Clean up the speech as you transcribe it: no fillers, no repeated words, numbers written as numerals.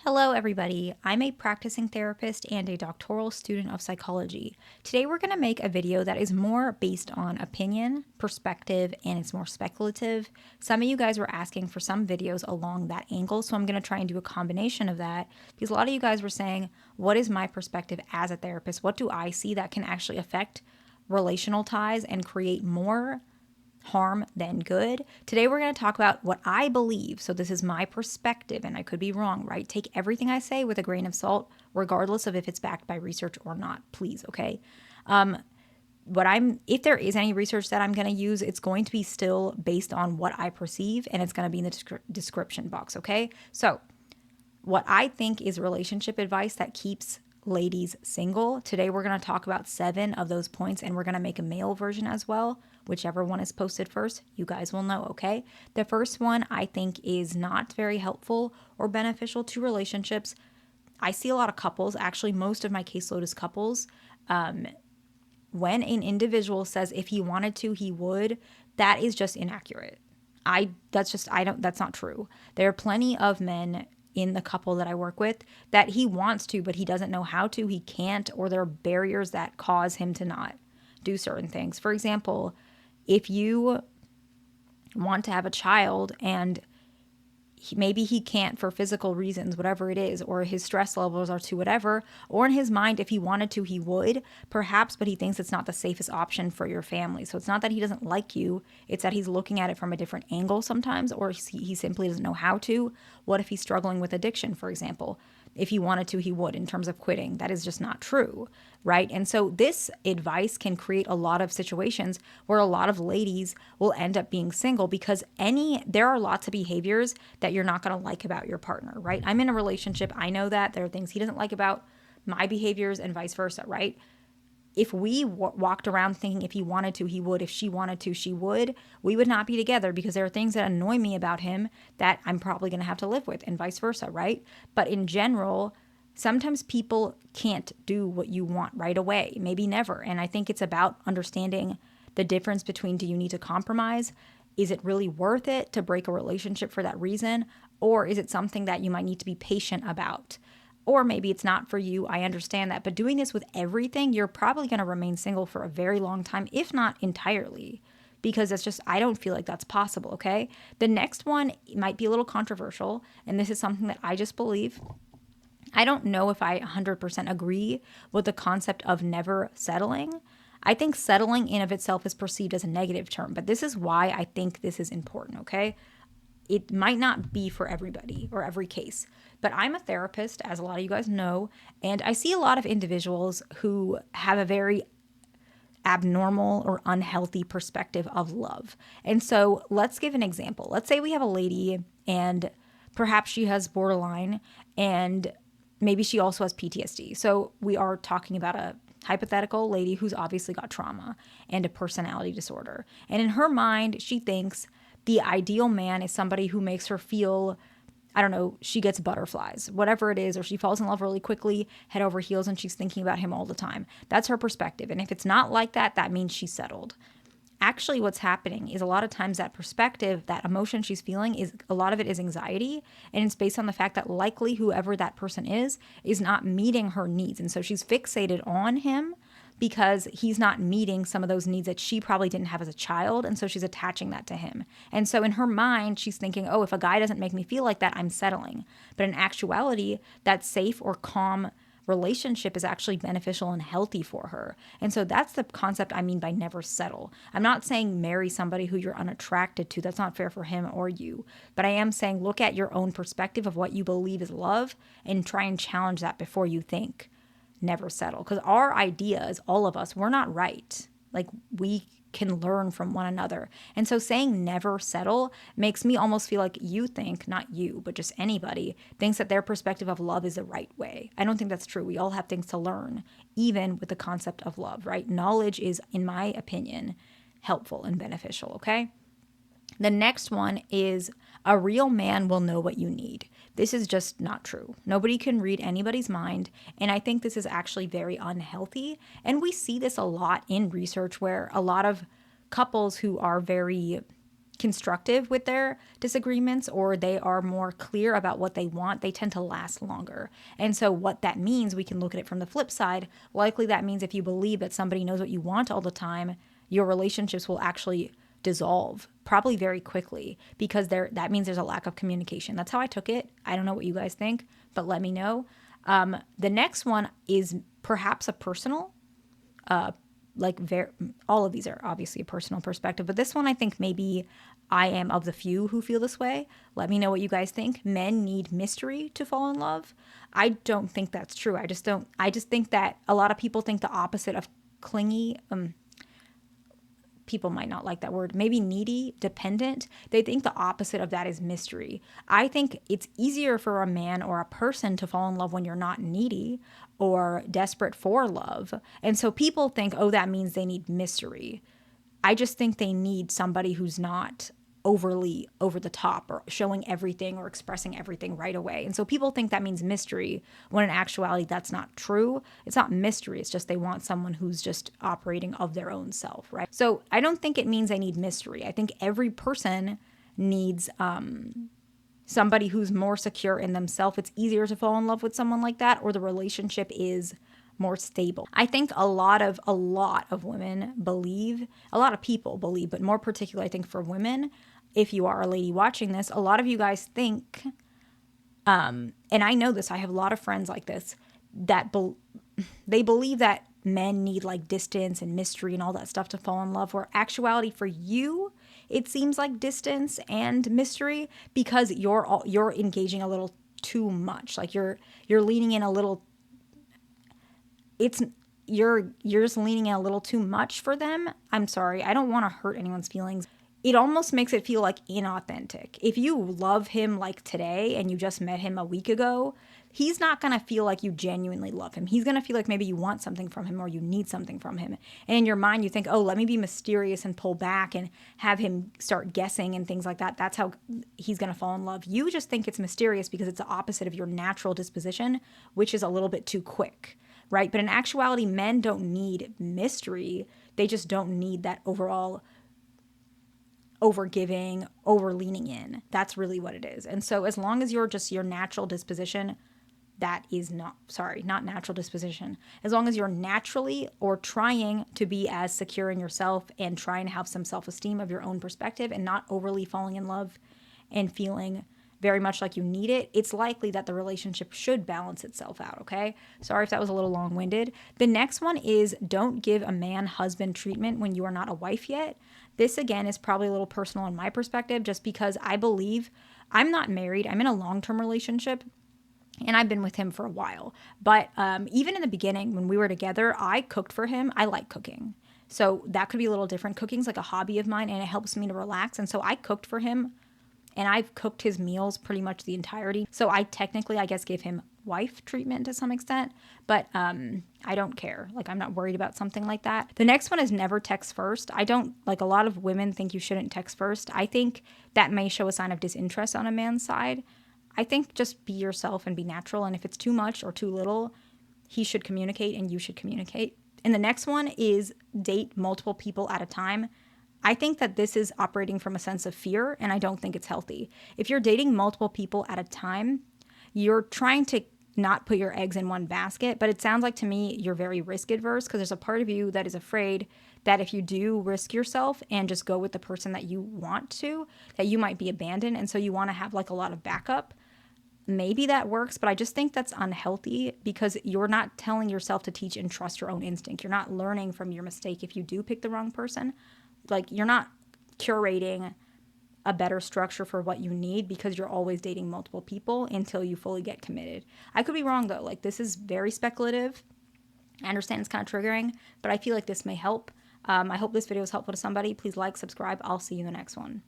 Hello, everybody. I'm a practicing therapist and a doctoral student of psychology. Today, we're going to make a video that is more based on opinion, perspective, and it's more speculative. Some of you guys were asking for some videos along that angle, so I'm going to try and do a combination of that because a lot of you guys were saying, what is my perspective as a therapist? What do I see that can actually affect relational ties and create more harm than good? Today we're going to talk about what I believe. So this is my perspective and I could be wrong, right? Take everything I say with a grain of salt, regardless of if it's backed by research or not, please, okay? If there is any research that I'm going to use, it's going to be still based on what I perceive and it's going to be in the description box, okay? So what I think is relationship advice that keeps ladies single. Today we're going to talk about 7 of those points and we're going to make a male version as well. Whichever one is posted first, you guys will know, okay? The first one I think is not very helpful or beneficial to relationships. I see a lot of couples, actually most of my caseload is couples. When an individual says if he wanted to, he would, that is just inaccurate. That's not true. There are plenty of men in the couple that I work with that he wants to, but he doesn't know how to, he can't, or there are barriers that cause him to not do certain things. For example, if you want to have a child and maybe he can't for physical reasons, whatever it is, or his stress levels are too whatever, or in his mind, if he wanted to, he would, perhaps, but he thinks it's not the safest option for your family. So it's not that he doesn't like you, it's that he's looking at it from a different angle sometimes, or he simply doesn't know how to. What if he's struggling with addiction, for example? If he wanted to, he would, in terms of quitting. That is just not true, right? And so this advice can create a lot of situations where a lot of ladies will end up being single because there are lots of behaviors that you're not going to like about your partner, right? I'm in a relationship. I know that there are things he doesn't like about my behaviors and vice versa, right? If we walked around thinking if he wanted to, he would, if she wanted to, she would, we would not be together because there are things that annoy me about him that I'm probably going to have to live with and vice versa, right? But in general, sometimes people can't do what you want right away, maybe never. And I think it's about understanding the difference between, do you need to compromise? Is it really worth it to break a relationship for that reason? Or is it something that you might need to be patient about? Or maybe it's not for you. I understand that. But doing this with everything, you're probably going to remain single for a very long time, if not entirely, because I don't feel like that's possible, okay? The next one might be a little controversial, and this is something that I just believe. I don't know if I 100% agree with the concept of never settling. I think settling in of itself is perceived as a negative term, but this is why I think this is important, okay? It might not be for everybody or every case, but I'm a therapist, as a lot of you guys know, and I see a lot of individuals who have a very abnormal or unhealthy perspective of love. And so let's give an example. Let's say we have a lady and perhaps she has borderline and maybe she also has PTSD. So we are talking about a hypothetical lady who's obviously got trauma and a personality disorder. And in her mind, she thinks the ideal man is somebody who makes her feel, I don't know, she gets butterflies, whatever it is, or she falls in love really quickly, head over heels, and she's thinking about him all the time. That's her perspective. And if it's not like that, that means she's settled. Actually, what's happening is a lot of times that perspective, that emotion she's feeling, is a lot of it is anxiety. And it's based on the fact that likely whoever that person is not meeting her needs. And so she's fixated on him because he's not meeting some of those needs that she probably didn't have as a child. And so she's attaching that to him. And so in her mind, she's thinking, oh, if a guy doesn't make me feel like that, I'm settling. But in actuality, that safe or calm relationship is actually beneficial and healthy for her. And so that's the concept I mean by never settle. I'm not saying marry somebody who you're unattracted to. That's not fair for him or you. But I am saying look at your own perspective of what you believe is love and try and challenge that before you think never settle. Because our ideas, all of us, we're not right. Like, we can learn from one another. And so saying never settle makes me almost feel like you think, not you, but just anybody, thinks that their perspective of love is the right way. I don't think that's true. We all have things to learn, even with the concept of love, right? Knowledge is, in my opinion, helpful and beneficial, okay? The next one is a real man will know what you need. This is just not true. Nobody can read anybody's mind. And I think this is actually very unhealthy. And we see this a lot in research where a lot of couples who are very constructive with their disagreements, or they are more clear about what they want, they tend to last longer. And so what that means, we can look at it from the flip side. Likely that means if you believe that somebody knows what you want all the time, your relationships will actually dissolve probably very quickly, because that means there's a lack of communication. That's how I took it. I don't know what you guys think, but let me know. The next one is perhaps a personal, all of these are obviously a personal perspective, but this one I think maybe I am of the few who feel this way. Let me know what you guys think. Men need mystery to fall in love. I don't think that's true. I just think that a lot of people think the opposite of clingy, people might not like that word, maybe needy, dependent. They think the opposite of that is mystery. I think it's easier for a man or a person to fall in love when you're not needy or desperate for love. And so people think, oh, that means they need mystery. I just think they need somebody who's not overly over the top or showing everything or expressing everything right away. And so people think that means mystery, when in actuality that's not true. It's not mystery. It's just they want someone who's just operating of their own self, right? So I don't think it means they need mystery. I think every person needs somebody who's more secure in themselves. It's easier to fall in love with someone like that, or the relationship is more stable. I think a lot of women believe, a lot of people believe, but more particularly I think for women, if you are a lady watching this, a lot of you guys think, and I know this, I have a lot of friends like this, that they believe that men need like distance and mystery and all that stuff to fall in love, where actuality for you, it seems like distance and mystery because you're engaging a little too much. Like you're leaning in a little, you're just leaning in a little too much for them. I'm sorry, I don't want to hurt anyone's feelings. It almost makes it feel like inauthentic. If you love him like today and you just met him a week ago, he's not going to feel like you genuinely love him. He's going to feel like maybe you want something from him or you need something from him. And in your mind, you think, oh, let me be mysterious and pull back and have him start guessing and things like that. That's how he's going to fall in love. You just think it's mysterious because it's the opposite of your natural disposition, which is a little bit too quick, right? But in actuality, men don't need mystery. They just don't need that overall over giving, over leaning in. That's really what it is. And so as long as you're just your natural disposition, that is not natural disposition. As long as you're naturally or trying to be as secure in yourself and trying to have some self-esteem of your own perspective and not overly falling in love and feeling very much like you need it, it's likely that the relationship should balance itself out, okay? Sorry if that was a little long-winded. The next one is don't give a man husband treatment when you are not a wife yet. This, again, is probably a little personal in my perspective, just because I believe I'm not married. I'm in a long-term relationship, and I've been with him for a while. But even in the beginning, when we were together, I cooked for him. I like cooking. So that could be a little different. Cooking's like a hobby of mine, and it helps me to relax. And so I cooked for him, and I've cooked his meals pretty much the entirety. So I technically, I guess, give him wife treatment to some extent, but I don't care. Like, I'm not worried about something like that. The next one is never text first. I don't, like, a lot of women think you shouldn't text first. I think that may show a sign of disinterest on a man's side. I think just be yourself and be natural. And if it's too much or too little, he should communicate and you should communicate. And the next one is date multiple people at a time. I think that this is operating from a sense of fear, and I don't think it's healthy. If you're dating multiple people at a time, you're trying to not put your eggs in one basket, but it sounds like to me you're very risk adverse, because there's a part of you that is afraid that if you do risk yourself and just go with the person that you want to, that you might be abandoned. And so you want to have like a lot of backup. Maybe that works, but I just think that's unhealthy, because you're not telling yourself to teach and trust your own instinct. You're not learning from your mistake if you do pick the wrong person. Like, you're not curating a better structure for what you need, because you're always dating multiple people until you fully get committed. I could be wrong though. Like, this is very speculative. I understand it's kind of triggering, but I feel like this may help. I hope this video is helpful to somebody. Please like, subscribe. I'll see you in the next one.